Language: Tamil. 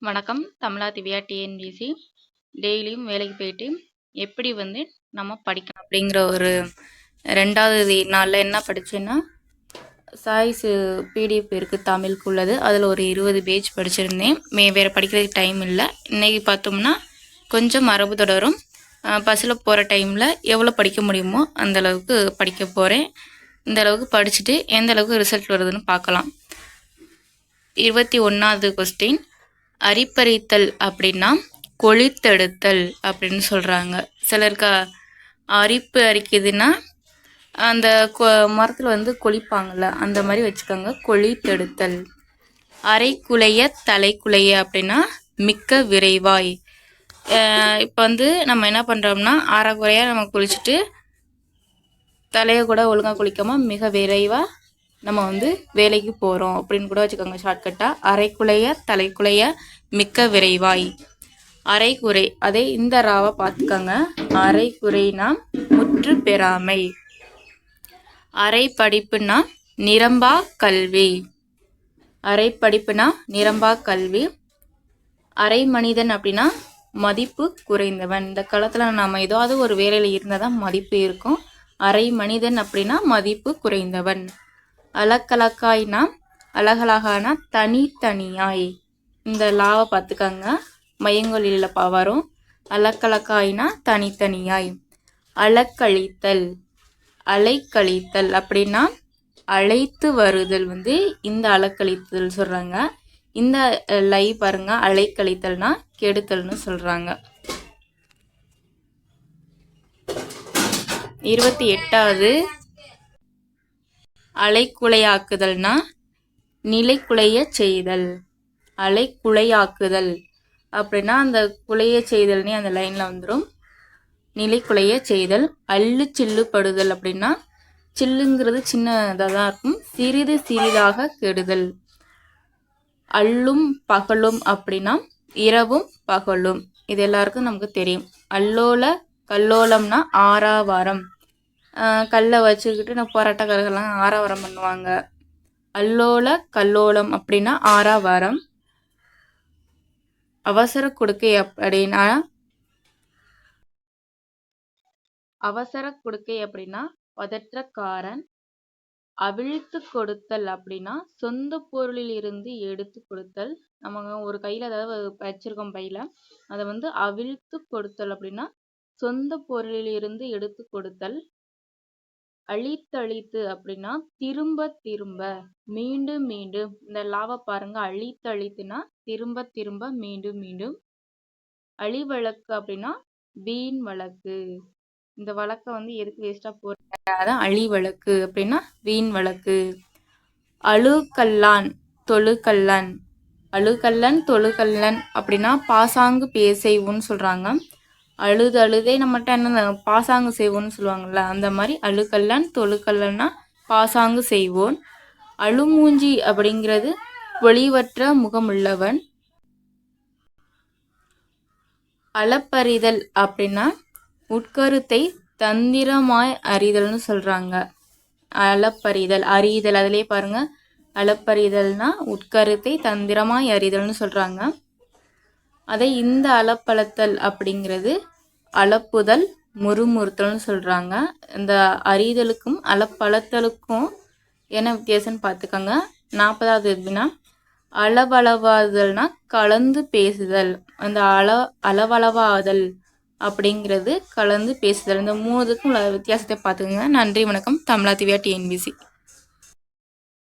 வணக்கம். தமிழா திவ்யா டிஎன்பிசி. டெய்லியும் வேலைக்கு போயிட்டு எப்படி நம்ம படிக்கணும் அப்படிங்கிற ஒரு 2வது நாளில் என்ன படித்தேன்னா, சாய்ஸ் பிடிஎஃப் இருக்குது தமிழுக்கு உள்ளது. அதில் ஒரு 20 பேஜ் படிச்சிருந்தேன். வேறு படிக்கிறதுக்கு டைம் இல்லை. இன்றைக்கி பார்த்தோம்னா கொஞ்சம் மரபு தொடரும். பஸ்ஸில் போகிற டைமில் எவ்வளோ படிக்க முடியுமோ அந்தளவுக்கு படிக்க போகிறேன். இந்த அளவுக்கு படிச்சுட்டு எந்த அளவுக்கு ரிசல்ட் வருதுன்னு பார்க்கலாம். 21வது கொஸ்டின். அரிப்பறித்தல் அப்படின்னா கொளித்தெடுத்தல் அப்படின்னு சொல்கிறாங்க. சிலருக்கு அரிப்பு அரிக்குதுன்னா அந்த மரத்தில் கொளிப்பாங்கள்ல, அந்த மாதிரி வச்சுக்கோங்க. கொளித்தெடுத்தல். அரைக்குலைய தலைக்குலைய அப்படின்னா மிக்க விரைவாய். இப்போ நம்ம என்ன பண்ணுறோம்னா, அரைக்குறையாக நம்ம குளிச்சுட்டு தலையை கூட ஒழுங்காக குளிக்காமல் மிக விரைவாக நம்ம வேலைக்கு போகிறோம் அப்படின்னு கூட வச்சுக்கோங்க. ஷார்ட்கட்டாக அரைக்குலைய தலைக்குலைய மிக்க விரைவாய். அரைக்குறை, அதே இந்த ராவை பார்த்துக்கோங்க. அரைக்குறைனா முற்று பெறாமை. அரை படிப்புனா நிரம்பா கல்வி. அரை படிப்புனா நிரம்பா கல்வி. அரை மனிதன் அப்படின்னா மதிப்பு குறைந்தவன். இந்த காலத்தில் நம்ம ஏதாவது ஒரு வேலையில் இருந்தால் தான் மதிப்பு இருக்கும். அரை மனிதன் அப்படின்னா மதிப்பு குறைந்தவன். அலக்கலக்காய்னா அழகழகானா தனித்தனியாய். இந்த லாவை பார்த்துக்கங்க. மயங்கொலியில் வரும். அலக்கலக்காய்னா தனித்தனியாய். அலக்கழித்தல். அலைக்கழித்தல் அப்படின்னா அழைத்து வருதல். இந்த அலக்கழித்தல் சொல்கிறாங்க. இந்த லை பாருங்க, அலைக்கழித்தல்னா கெடுத்தல்னு சொல்கிறாங்க. 28வது. அலைக்குலையாக்குதல்னா நிலைக்குலைய செய்தல். அலைக்குலையாக்குதல் அப்படின்னா அந்த குலைய செய்தல்னே அந்த லைனில் வந்துடும். நிலைக்குலைய செய்தல். அள்ளு சில்லுப்படுதல் அப்படின்னா சில்லுங்கிறது சின்னதாக தான் இருக்கும், சிறிது சிறிதாக கெடுதல். அள்ளும் பகலும் அப்படின்னா இரவும் பகலும். இது எல்லாருக்கும் நமக்கு தெரியும். அல்லோல கல்லோலம்னா ஆறாவாரம். கல்லை வச்சுக்கிட்டு நான் போராட்டக்காரர்கள்லாம் ஆறாவாரம் பண்ணுவாங்க. அல்லோல கல்லோலம் அப்படின்னா ஆறாவாரம். அவசர கொடுக்கை அப்படின்னா பதற்றக்காரன். அவிழ்த்து கொடுத்தல் அப்படின்னா சொந்த பொருளில் இருந்து எடுத்து கொடுத்தல். நம்ம ஒரு கையில் ஏதாவது வச்சிருக்கோம் பையில, அதை அவிழ்த்து கொடுத்தல் அப்படின்னா சொந்த பொருளில் இருந்து எடுத்து கொடுத்தல். அழித்தழித்து அப்படின்னா திரும்ப திரும்ப மீண்டும் மீண்டும். இந்த லாவை பாருங்க. அழித்தழித்துனா திரும்ப திரும்ப மீண்டும் மீண்டும். அழிவழக்கு அப்படின்னா வீண் வழக்கு. இந்த வழக்கை எதுக்கு வேஸ்டா போறீங்க, அதான் அழிவழக்கு அப்படின்னா வீண் வழக்கு. அழுகல்லான் தொழுகல்லன். அழுகல்லன் தொழுகல்லன் அப்படின்னா பாசாங்கு பேசைவுன்னு சொல்றாங்க. அழுது அழுதே நம்மகிட்ட என்ன பாசாங்கு செய்வோன்னு சொல்லுவாங்கள்ல, அந்த மாதிரி அழுகல்லன் தொழுகல்லன்னா பாசாங்கு செய்வோன். அழுமூஞ்சி அப்படிங்கிறது ஒளிவற்ற முகமுள்ளவன். அளப்பறிதல் அப்படின்னா உட்கருத்தை தந்திரமாய் அறிதல்னு சொல்றாங்க. அளப்பறிதல் அறிதல், அதிலே பாருங்க. அளப்பறிதல்னா உட்கருத்தை தந்திரமாய் அறிதல்னு சொல்றாங்க. அதை இந்த அளப்பளத்தல் அப்படிங்கிறது அளப்புதல் முறுமுறுத்தல்னு சொல்கிறாங்க. இந்த அறிதலுக்கும் அளப்பளத்தலுக்கும் என்ன வித்தியாசம்னு பார்த்துக்கோங்க. 40வது எதுனா அளவளவாதல்னா கலந்து பேசுதல். அந்த அளவளவாதல் அப்படிங்கிறது கலந்து பேசுதல். இந்த 3க்கும் வித்தியாசத்தை பார்த்துக்கோங்க. நன்றி, வணக்கம். தமிழா திவ்யா டிஎன்பிசி.